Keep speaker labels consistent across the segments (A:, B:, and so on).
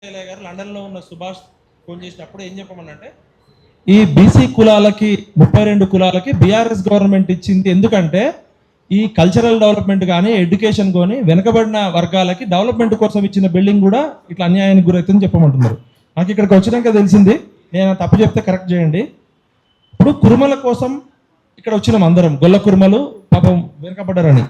A: గారు లండన్లో ఉన్న సుభాష్ ఫోన్ చేసినప్పుడు ఏం చెప్పమనంటే ఈ బీసీ కులాలకి 32 కులాలకి బీఆర్ఎస్ గవర్నమెంట్ ఇచ్చింది ఎందుకంటే ఈ కల్చరల్ డెవలప్మెంట్ కానీ ఎడ్యుకేషన్ కానీ వెనకబడిన వర్గాలకి డెవలప్మెంట్ కోసం ఇచ్చిన బిల్డింగ్ కూడా ఇట్లా అన్యాయానికి గురైతుందని చెప్పమంటున్నారు. నాకు ఇక్కడికి వచ్చినాక తెలిసింది, నేను తప్పు చెప్తే కరెక్ట్ చేయండి. ఇప్పుడు కురుమల కోసం ఇక్కడ వచ్చినాం అందరం, గొల్ల కురుమలు పాపం వెనకబడ్డారని.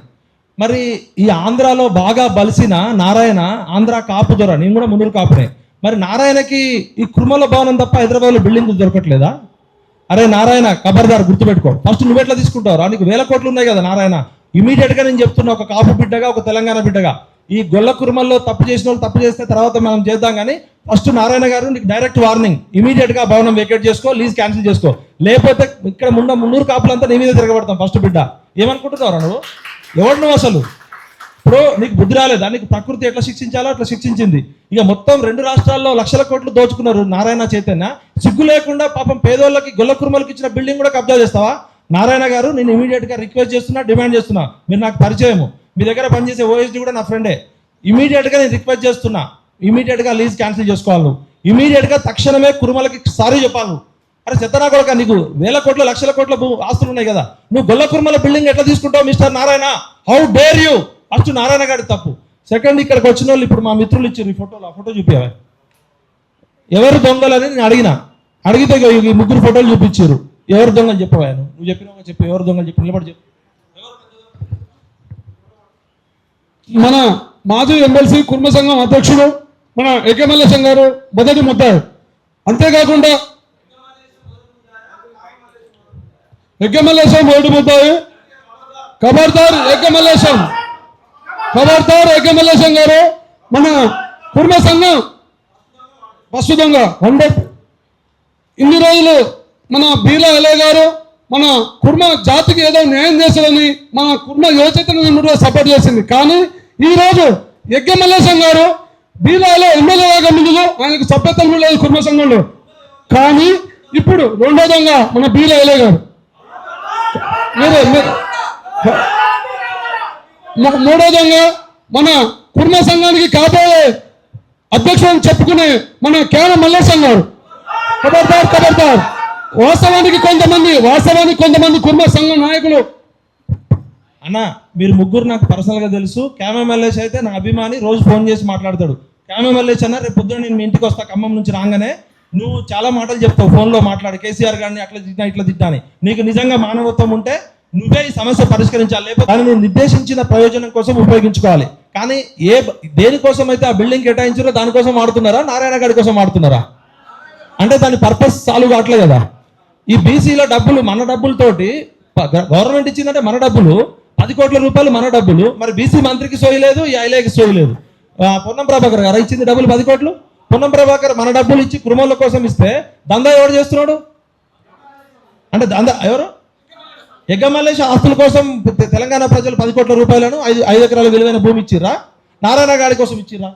A: మరి ఈ ఆంధ్రాలో బాగా బలిసిన నారాయణ ఆంధ్ర కాపు దొర, నేను కూడా మునులు కాపునే. మరి నారాయణకి ఈ కురుమల భవనం తప్ప హైదరాబాద్లో బిల్డింగ్ దొరకట్లేదా? అరే నారాయణ ఖబర్దార్, గుర్తుపెట్టుకో. ఫస్ట్ నువ్వు ఎట్లా తీసుకుంటావు? నీకు వేల కోట్లు ఉన్నాయి కదా నారాయణ. ఇమీడియట్గా నేను చెప్తున్నా, ఒక కాపు బిడ్డగా, ఒక తెలంగాణ బిడ్డగా, ఈ గొల్ల కురుమల్లో తప్పు చేసిన వాళ్ళు తప్పు చేస్తే తర్వాత మనం చేద్దాం. కానీ ఫస్ట్ నారాయణ గారు నీకు డైరెక్ట్ వార్నింగ్, ఇమీడియట్గా భవనం వేకేట్ చేసుకో, లీజ్ క్యాన్సిల్ చేసుకో. లేకపోతే ఇక్కడ మున్నూరు కాపులంతా నీ మీద తిరగబడతాం. ఫస్ట్ బిడ్డ ఏమనుకుంటున్నావు నువ్వు? ఎవడు నువ్వు అసలు? ఇప్పుడు నీకు బుద్ధి రాలేదా? నీకు ప్రకృతి ఎట్లా శిక్షించాలో అట్లా శిక్షించింది. ఇక మొత్తం 2 రాష్ట్రాల్లో లక్షల కోట్లు దోచుకున్నారు నారాయణ చైతన్య. సిగ్గు లేకుండా పాపం పేదోళ్ళకి గొల్ల కురుమలకి ఇచ్చిన బిల్డింగ్ కూడా కబ్జా చేస్తావా? నారాయణ గారు, నేను ఇమీడియట్గా రిక్వెస్ట్ చేస్తున్నా, డిమాండ్ చేస్తున్నా. మీరు నాకు పరిచయము, మీ దగ్గర పనిచేసే ఓఎస్డీ కూడా నా ఫ్రెండే. ఇమీడియట్గా నేను రిక్వెస్ట్ చేస్తున్నా, ఇమీడియట్గా లీజ్ క్యాన్సిల్ చేసుకోవాలి నువ్వు. ఇమీడియట్గా తక్షణమే కురుమలకి సారీ చెప్పాలి. అరే చెత్తనా కొడక, నీకు వేల కోట్ల లక్షల కోట్ల ఆస్తులు ఉన్నాయి కదా, నువ్వు గొల్ల కురుమల బిల్డింగ్ ఎట్లా తీసుకుంటావు mister Narayana? How dare you? First Narayana గారి తప్పు. సెకండ్, ఇక్కడికి వచ్చిన వాళ్ళు ఇప్పుడు మా మిత్రులు ఇచ్చారు ఈ ఫోటోలు, ఆ ఫోటో చూపించావా? ఎవరు దొంగలని నేను అడిగితే ఈ 3 ఫోటోలు చూపించారు. ఎవరు దొంగలు చెప్పవా? నువ్వు చెప్పినావు చెప్పు, ఎవరు దొంగలు చెప్పి నిలబడి చెప్పు.
B: మన మాజీ ఎమ్మెల్సీ కుర్మ సంఘం అధ్యక్షుడు మన ఏకమల్లేశం గారు మొదటి ముద్దాడు. అంతేకాకుండా ఏకమల్లేశం మొదటి ముద్దాయి. ఖబర్దార్ ఏకమల్లేశం గారు మన కుర్మ సంఘం ప్రస్తుతంగా ఇన్ని రోజులు మన బీలా ఎలే గారు మన కుర్మ జాతికి ఏదో న్యాయం చేశారని మన కుర్మ యువచైతన్య సపోర్ట్ చేసింది. కానీ ఈరోజు యజ్ఞమల్లేశం గారు బీలాలో ఎమ్మెల్యేగా ముందు ఆయనకు సభ్యత్వం లేదు కుర్మ సంఘంలో. కానీ ఇప్పుడు రెండో దొంగ మన బీలా ఎలే గారు, మూడో దొంగ మన కుర్మ సంఘానికి కాబోయే అధ్యక్షుడు చెప్పుకునే మన కేన మల్లేశం గారు. ఖబర్దార్. వాస్తవానికి కొంతమంది కుర్మ సంఘం నాయకులు.
A: అన్న, మీరు ముగ్గురు నాకు పర్సనల్గా తెలుసు. క్యామే మల్లేష్ అయితే నా అభిమాని, రోజు ఫోన్ చేసి మాట్లాడతాడు. క్యామే మల్లేష్ అన్న, రేపు పొద్దున నేను మీ ఇంటికి వస్తా, ఖమ్మం నుంచి రాగానే నువ్వు చాలా మాటలు చెప్తావు ఫోన్లో మాట్లాడు, కేసీఆర్ గారిని అట్లా తిట్టా ఇట్లా తిట్టాని. నీకు నిజంగా మానవత్వం ఉంటే నువ్వే ఈ సమస్య పరిష్కరించాలి, లేకపోతే దాన్ని నిర్దేశించిన ప్రయోజనం కోసం ఉపయోగించుకోవాలి. కానీ దేనికోసం అయితే ఆ బిల్డింగ్ కేటాయించారో దానికోసం వాడుతున్నారా, నారాయణ గారి కోసం వాడుతున్నారా? అంటే దాని పర్పస్ సాల్వ్ కావట్లే కదా. ఈ బీసీల డబ్బులు మన డబ్బులతోటి గవర్నమెంట్ ఇచ్చిందంటే మన డబ్బులు, 10 కోట్ల రూపాయలు మన డబ్బులు. మరి బీసీ మంత్రికి సోయలేదు, ఈ ఐలేకి సోయలేదు. పొన్నం ప్రభాకర్ గారు ఇచ్చింది డబ్బులు 10 కోట్లు. పొన్నం ప్రభాకర్ మన డబ్బులు ఇచ్చి కురుమల కోసం ఇస్తే దందా ఎవరు చేస్తున్నాడు? అంటే దందా ఎవరు? యజ్ఞమల్లేశ ఆస్తుల కోసం తెలంగాణ ప్రజలు 10 కోట్ల రూపాయలను 5 ఎకరాల విలువైన భూమి ఇచ్చిర్రా? నారాయణ గారి కోసం ఇచ్చిర్రా?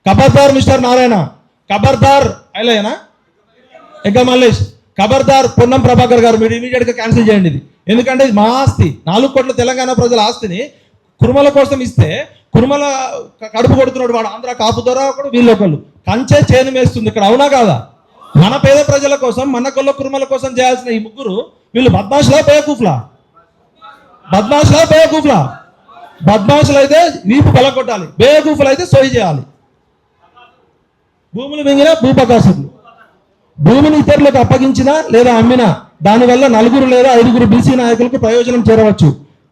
A: ఖబర్దార్ మిస్టర్ నారాయణ, ఖబర్దార్. ఐలేనా యజ్ఞమల్లేష్, ఖబర్దార్. పొన్నం ప్రభాకర్ గారు, మీరు ఇమీడియట్గా క్యాన్సిల్ చేయండి ఇది. ఎందుకంటే ఇది మా ఆస్తి, 4 కోట్ల తెలంగాణ ప్రజల ఆస్తిని కురుమల కోసం ఇస్తే కురుమల కడుపు కొడుతున్నాడు వాడు. ఆంధ్ర కాపు ద్వారా ఒకడు, వీళ్ళొకళ్ళు కంచే చేను మేస్తుంది ఇక్కడ. అవునా కాదా? మన పేద ప్రజల కోసం, మన గొల్ల కురుమల కోసం చేయాల్సిన ఈ ముగ్గురు వీళ్ళు బద్మాషులా బేవకూఫ్లా? బద్మాషులు అయితే వీపు బలకొట్టాలి, బేవకూఫ్లు అయితే సోయి చేయాలి. భూములు మింగిన భూపకాశులు, భూమిని ఇతరులకు అప్పగించినా లేదా అమ్మినా దానివల్ల 4 లేదా 5 బీసీ నాయకులకు ప్రయోజనం చేరవచ్చు.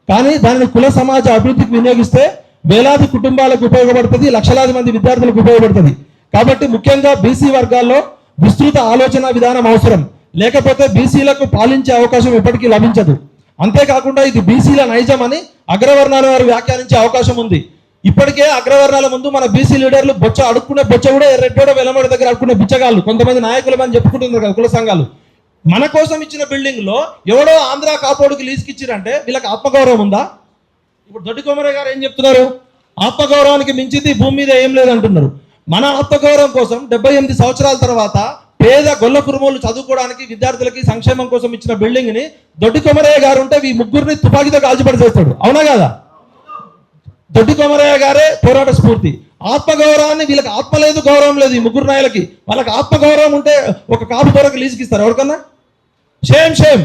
A: కానీ దానిని కుల సమాజ అభివృద్ధికి వినియోగిస్తే వేలాది కుటుంబాలకు ఉపయోగపడుతుంది, లక్షలాది మంది విద్యార్థులకు ఉపయోగపడుతుంది. కాబట్టి ముఖ్యంగా బీసీ వర్గాల్లో విస్తృత ఆలోచన విధానం అవసరం. లేకపోతే బీసీలకు పాలించే అవకాశం ఎప్పటికీ లభించదు. అంతేకాకుండా ఇది బీసీల నైజం అని అగ్రవర్ణాల వారు వ్యాఖ్యానించే అవకాశం ఉంది. ఇప్పటికే అగ్రవర్ణాల ముందు మన బీసీ లీడర్లు అడుక్కునే బొచ్చ కూడా ఎర్రెడ్డోడ వెలమడి దగ్గర అడుక్కునే బిచ్చగాళ్ళు కొంతమంది నాయకులు అని చెప్పుకుంటున్నారు కదా కుల సంఘాలు. మన కోసం ఇచ్చిన బిల్డింగ్ లో ఎవడో ఆంధ్ర కాపోడుకి లీజుకి ఇచ్చిరంటే వీళ్ళకి ఆత్మగౌరవం ఉందా? ఇప్పుడు దొడ్డి కొమరయ్య గారు ఏం చెప్తున్నారు? ఆత్మగౌరవానికి మించింది భూమి మీద ఏం లేదంటున్నారు. మన ఆత్మగౌరవం కోసం 78 సంవత్సరాల తర్వాత పేద గొల్ల కురుమోలు చదువుకోవడానికి విద్యార్థులకి సంక్షేమం కోసం ఇచ్చిన బిల్డింగ్ ని దొడ్డి కొమరయ్య గారు ఉంటే ఈ ముగ్గురిని తుపాకీతో కాల్చిపడి చేస్తాడు. అవునా కదా? దొడ్డి కొమరయ్య గారే పోరాట స్ఫూర్తి. ఆత్మగౌరవాన్ని, వీళ్ళకి ఆత్మ లేదు, గౌరవం లేదు. ఈ ముగ్గురు నాయలకి వాళ్ళకి ఆత్మగౌరవం ఉంటే ఒక కాపు దొరకు లీజుకి ఇస్తారు ఎవరికన్నా? Shame shame.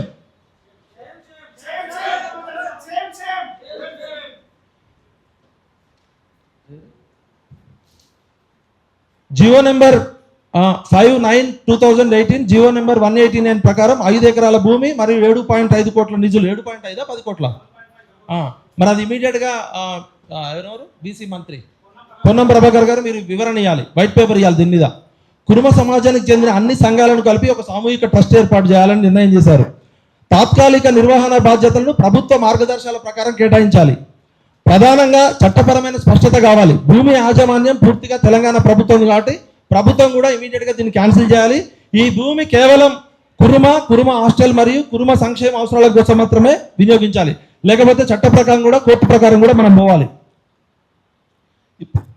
A: GO number 59/2018, GO number 189 ప్రకారం 5 ఎకరాల భూమి మరియు 7.5 కోట్ల నిధులు. 7.5 10 కోట్ల? మరి అది ఇమీడియట్గా ఎవరెవరు బీసీ మంత్రి పొన్నం ప్రభాకర్ గారు మీరు వివరణ ఇవ్వాలి, వైట్ పేపర్ ఇవ్వాలి దీని మీద. కురుమ సమాజానికి చెందిన అన్ని సంఘాలను కలిపి ఒక సామూహిక ట్రస్ట్ ఏర్పాటు చేయాలని నిర్ణయం చేశారు. తాత్కాలిక నిర్వహణ బాధ్యతలను ప్రభుత్వ మార్గదర్శకాల ప్రకారం కేటాయించాలి. ప్రధానంగా చట్టపరమైన స్పష్టత కావాలి. భూమి యాజమాన్యం పూర్తిగా తెలంగాణ ప్రభుత్వం కాబట్టి ప్రభుత్వం కూడా ఇమీడియట్గా దీన్ని క్యాన్సిల్ చేయాలి. ఈ భూమి కేవలం కురుమ హాస్టల్ మరియు కురుమ సంక్షేమ అవసరాల కోసం మాత్రమే వినియోగించాలి. లేకపోతే చట్ట ప్రకారం కూడా, కోర్టు ప్రకారం కూడా మనం పోవాలి.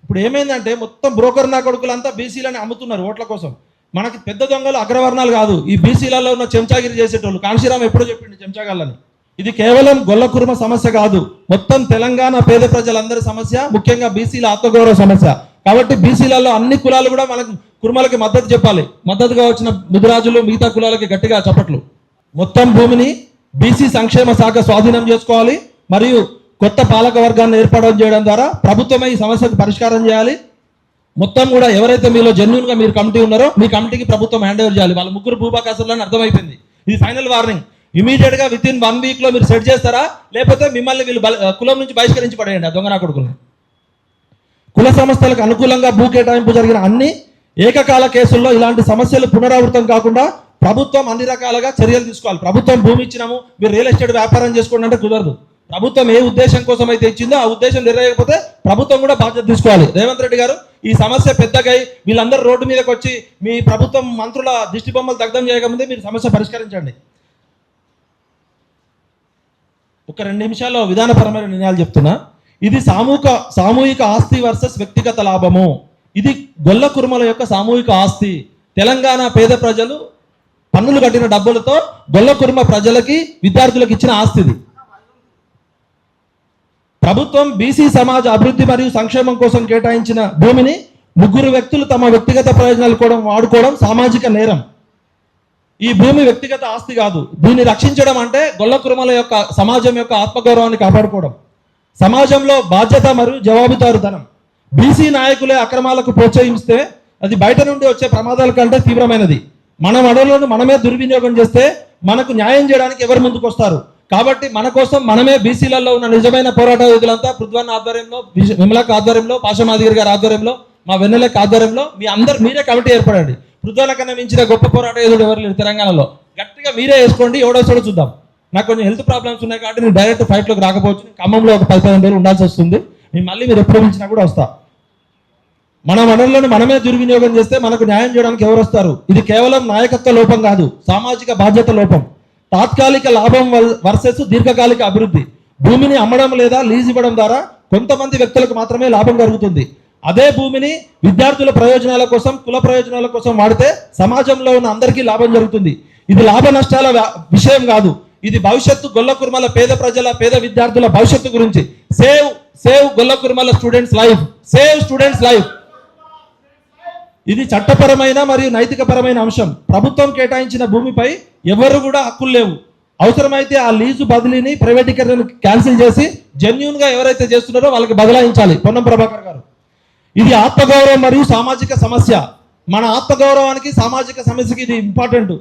A: ఇప్పుడు ఏమైందంటే మొత్తం బ్రోకర్ నా కొడుకులంతా బీసీలని అమ్ముతున్నారు ఓట్ల కోసం. మనకి పెద్ద దొంగలు అగ్రవర్ణాలు కాదు, ఈ బీసీలలో ఉన్న చెంచాగిరి చేసేటోళ్ళు. కాంశీరామ్ ఎప్పుడో చెప్పిండు చెంచాగాళ్ళని. ఇది కేవలం గొల్ల కురుమ సమస్య కాదు, మొత్తం తెలంగాణ పేద ప్రజలందరి సమస్య, ముఖ్యంగా బీసీల ఆత్మగౌరవ సమస్య. కాబట్టి బీసీలలో అన్ని కులాలు కూడా మనకు కురుమలకి మద్దతు చెప్పాలి. మద్దతుగా వచ్చిన ముదిరాజులు మిగతా కులాలకి గట్టిగా చప్పట్లు. మొత్తం భూమిని బీసీ సంక్షేమ శాఖ స్వాధీనం చేసుకోవాలి మరియు కొత్త పాలక వర్గాన్ని ఏర్పాటు చేయడం ద్వారా ప్రభుత్వమే ఈ సమస్యకు పరిష్కారం చేయాలి. మొత్తం కూడా ఎవరైతే మీలో జెన్యున్గా మీరు కమిటీ ఉన్నారో మీ కమిటీకి ప్రభుత్వం హ్యాండ్ ఓవర్ చేయాలి. వాళ్ళ ముగ్గురు భూభాకాసులని అర్థమైపోయింది. ఇది ఫైనల్ వార్నింగ్. ఇమీడియట్గా వితిన్ 1 వీక్లో మీరు సెట్ చేస్తారా, లేకపోతే మిమ్మల్ని వీళ్ళు కులం నుంచి బహిష్కరించి పడేయండి ఆ దొంగ నా కొడుకుని. కుల సంస్థలకు అనుకూలంగా భూ కేటాయింపు జరిగిన అన్ని ఏకకాల కేసుల్లో ఇలాంటి సమస్యలు పునరావృతం కాకుండా ప్రభుత్వం అన్ని రకాలుగా చర్యలు తీసుకోవాలి. ప్రభుత్వం భూమి ఇచ్చినాము మీరు రియల్ ఎస్టేట్ వ్యాపారం చేసుకోండి అంటే కుదరదు. ప్రభుత్వం ఏ ఉద్దేశం కోసం అయితే ఇచ్చిందో ఆ ఉద్దేశం నెరవేరకపోతే ప్రభుత్వం కూడా బాధ్యత తీసుకోవాలి. రేవంత్ రెడ్డి గారు ఈ సమస్య పెద్దగా వీళ్ళందరూ రోడ్డు మీదకి వచ్చి మీ ప్రభుత్వం మంత్రుల దిష్టి బొమ్మలు దగ్ధం చేయకముందే మీరు సమస్య పరిష్కరించండి. ఒక 2 నిమిషాల్లో విధానపరమైన నిర్ణయాలు చెప్తున్నా. ఇది సామూహిక ఆస్తి వర్సెస్ వ్యక్తిగత లాభము. ఇది గొల్ల కురుమల యొక్క సామూహిక ఆస్తి. తెలంగాణ పేద ప్రజలు పన్నులు కట్టిన డబ్బులతో గొల్ల కురుమ ప్రజలకి విద్యార్థులకు ఇచ్చిన ఆస్తి ఇది. ప్రభుత్వం బీసీ సమాజ అభివృద్ధి మరియు సంక్షేమం కోసం కేటాయించిన భూమిని 3 వ్యక్తులు తమ వ్యక్తిగత ప్రయోజనాలు కూడా వాడుకోవడం సామాజిక నేరం. ఈ భూమి వ్యక్తిగత ఆస్తి కాదు. దీన్ని రక్షించడం అంటే గొల్ల కురుమల యొక్క సమాజం యొక్క ఆత్మగౌరవాన్ని కాపాడుకోవడం, సమాజంలో బాధ్యత మరియు జవాబుదారుతనం. బీసీ నాయకులే అక్రమాలకు ప్రోత్సహిస్తే అది బయట నుండి వచ్చే ప్రమాదాల కంటే తీవ్రమైనది. మన వనరులను మనమే దుర్వినియోగం చేస్తే మనకు న్యాయం చేయడానికి ఎవరు ముందుకు వస్తారు? కాబట్టి మన కోసం మనమే బీసీలలో ఉన్న నిజమైన పోరాట యోధులంతా పృథ్వన్న ఆధ్వర్యంలో, విమలక్ ఆధ్వర్యంలో, పాషమాదిగిరి గారి ఆధ్వర్యంలో, మా వెన్నెలక్ ఆధ్వర్యంలో మీరే కమిటీ ఏర్పడండి. పృథ్వన్న కన్నా మించిన గొప్ప పోరాట యోధుడు ఎవరు లేరు తెలంగాణలో. గట్టిగా మీరే వేసుకోండి, ఎవడోసోడో చూద్దాం. నాకు కొంచెం హెల్త్ ప్రాబ్లమ్స్ ఉన్నాయి కాబట్టి నేను డైరెక్ట్ ఫైట్లోకి రాకపోవచ్చు. ఖమ్మంలో ఒక 10-15 రోజులు ఉండాల్సి వస్తుంది. నేను మళ్ళీ మీరు ఎప్పుడు పిలిచినా కూడా వస్తా. మన వనరులను మనమే దుర్వినియోగం చేస్తే మనకు న్యాయం చేయడానికి ఎవరు వస్తారు? ఇది కేవలం నాయకత్వ లోపం కాదు, సామాజిక బాధ్యత లోపం. తాత్కాలిక లాభం వర్సెస్ దీర్ఘకాలిక అభివృద్ధి. భూమిని అమ్మడం లేదా లీజ్ ఇవ్వడం ద్వారా కొంతమంది వ్యక్తులకు మాత్రమే లాభం కలుగుతుంది. అదే భూమిని విద్యార్థుల ప్రయోజనాల కోసం, కుల ప్రయోజనాల కోసం వాడితే సమాజంలో ఉన్న అందరికీ లాభం జరుగుతుంది. ఇది లాభ నష్టాల విషయం కాదు, ఇది భవిష్యత్తు గొల్ల కురుమల పేద ప్రజల, పేద విద్యార్థుల భవిష్యత్తు గురించి. సేవ్ గొల్ల కురుమల students life, save students life. ఇది చట్టపరమైన మరియు నైతికపరమైన అంశం. ప్రభుత్వం కేటాయించిన భూమిపై ఎవరు కూడా హక్కులు లేవు. అవసరమైతే ఆ లీజు బదిలీని, ప్రైవేటీకరణను క్యాన్సిల్ చేసి జెన్యూన్ గా ఎవరైతే చేస్తున్నారో వాళ్ళకి బదలాయించాలి. పొన్నం ప్రభాకర్ గారు, ఇది ఆత్మగౌరవం మరియు సామాజిక సమస్య. మన ఆత్మగౌరవానికి, సామాజిక సమస్యకి ఇది ఇంపార్టెంట్.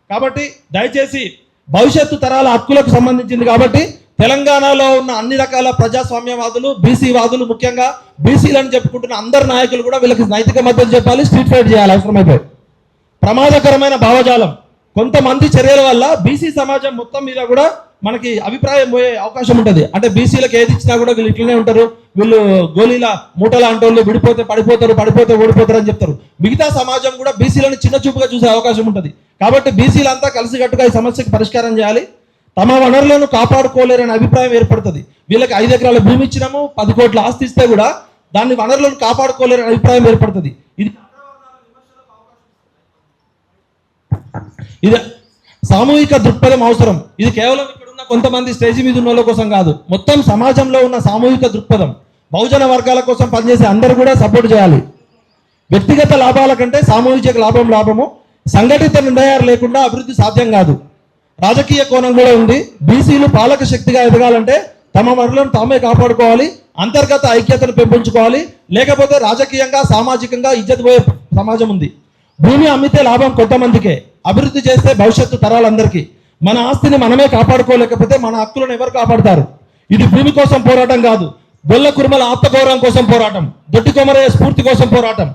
A: కాబట్టి దయచేసి భవిష్యత్తు తరాల హక్కులకు సంబంధించింది కాబట్టి తెలంగాణలో ఉన్న అన్ని రకాల ప్రజాస్వామ్యవాదులు, బీసీ వాదులు, ముఖ్యంగా బీసీలను చెప్పుకుంటున్న అందరు నాయకులు కూడా వీళ్ళకి నైతిక మద్దతు చెప్పాలి, స్ట్రీట్ ఫైట్ చేయాలి అవసరమైతే. ప్రమాదకరమైన భావజాలం, కొంతమంది చర్యల వల్ల బీసీ సమాజం మొత్తం మీద కూడా మనకి అభిప్రాయం పోయే అవకాశం ఉంటుంది. అంటే బీసీలకు ఏది ఇచ్చినా కూడా వీళ్ళు ఇట్లనే ఉంటారు, వీళ్ళు గోళీల మూటల అంటోళ్ళు, విడిపోతే పడిపోతారు, పడిపోతే ఓడిపోతారు అని చెప్తారు. మిగతా సమాజం కూడా బీసీలను చిన్న చూపుగా చూసే అవకాశం ఉంటుంది. కాబట్టి బీసీలంతా కలిసికట్టుగా ఈ సమస్యకు పరిష్కారం చేయాలి. తమ వనరులను కాపాడుకోలేరనే అభిప్రాయం ఏర్పడుతుంది. వీళ్ళకి 5 ఎకరాల భూమి ఇచ్చినాము, 10 కోట్ల ఆస్తి ఇస్తే కూడా దాన్ని వనరులను కాపాడుకోలేరనే అభిప్రాయం ఏర్పడుతుంది. ఇది సామూహిక దృక్పథం అవసరం. ఇది కేవలం ఇక్కడ ఉన్న కొంతమంది స్టేజీ మీద ఉన్న వాళ్ళ కోసం కాదు, మొత్తం సమాజంలో ఉన్న సామూహిక దృక్పథం. బహుజన వర్గాల కోసం పనిచేసే అందరూ కూడా సపోర్ట్ చేయాలి. వ్యక్తిగత లాభాల కంటే సామూహిక లాభము. సంఘటిత నిర్ణయాలు లేకుండా అభివృద్ధి సాధ్యం కాదు. రాజకీయ కోణం కూడా ఉంది. బీసీలు పాలక శక్తిగా ఎదగాలంటే తమ వనరులను తామే కాపాడుకోవాలి, అంతర్గత ఐక్యతను పెంపొంచుకోవాలి. లేకపోతే రాజకీయంగా సామాజికంగా ఇజ్జత్ పోయే సమాజం ఉంది. భూమి అమ్మితే లాభం కొంతమందికే, అభివృద్ధి చేస్తే భవిష్యత్తు తరాలందరికీ. మన ఆస్తిని మనమే కాపాడుకోలేకపోతే మన హక్కులను ఎవరు కాపాడుతారు? ఇది భూమి కోసం పోరాటం కాదు, గొల్ల కుర్మల ఆత్మగౌరవం కోసం పోరాటం, దొడ్డి కొమరయ్య స్ఫూర్తి కోసం పోరాటం.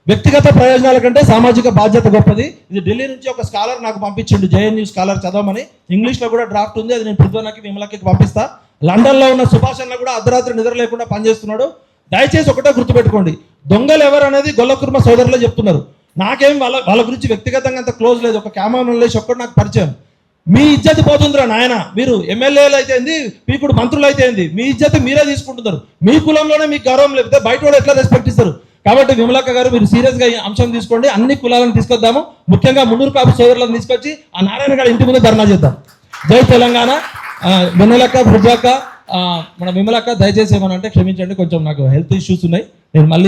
A: వ్యక్తిగత ప్రయోజనాల కంటే సామాజిక బాధ్యత గొప్పది. ఇది ఢిల్లీ నుంచి ఒక స్కాలర్ నాకు పంపించిండు, JNU స్కాలర్ చదవమని. ఇంగ్లీష్లో కూడా డ్రాఫ్ట్ ఉంది, అది నేను పృథ్వీకి విమలకి పంపిస్తా. లండన్లో ఉన్న సుభాష్ అన్న కూడా అర్ధరాత్రి నిద్ర లేకుండా పనిచేస్తున్నాడు. దయచేసి ఒకటే గుర్తుపెట్టుకోండి, దొంగలు ఎవరు అనేది గొల్ల కుర్మ సోదరులే చెప్తున్నారు. నాకేం వాళ్ళ గురించి వ్యక్తిగతంగా అంత క్లోజ్ లేదు. ఒక కెమెరా లేచి ఒక్కడు నాకు పరిచయం. మీ ఇజ్జత్ పోతుందిరా నాయన. మీరు ఎమ్మెల్యేలు అయితే ఏంది, పీకుడు మంత్రులు అయితే ఏంది, మీ ఇజ్జత్ మీరే తీసుకుంటున్నారు. మీ కులంలోనే మీకు గౌరవం లేకపోతే బయట వాళ్ళు ఎట్లా రెస్పెక్ట్ ఇస్తారు? కాబట్టి విమలక్క గారు మీరు సీరియస్గా ఈ అంశం తీసుకోండి. అన్ని కులాలను తీసుకొద్దాము, ముఖ్యంగా మున్నూరు కాపు సోదరులను తీసుకొచ్చి ఆ నారాయణ గారి ఇంటి ముందు ధర్నా చేద్దాం. జై తెలంగాణ. విమలక్క, బుజ్జక్క, మన విమలక్క దయచేసి ఏమనంటే క్షమించండి, కొంచెం నాకు హెల్త్ ఇష్యూస్ ఉన్నాయి. నేను మళ్ళీ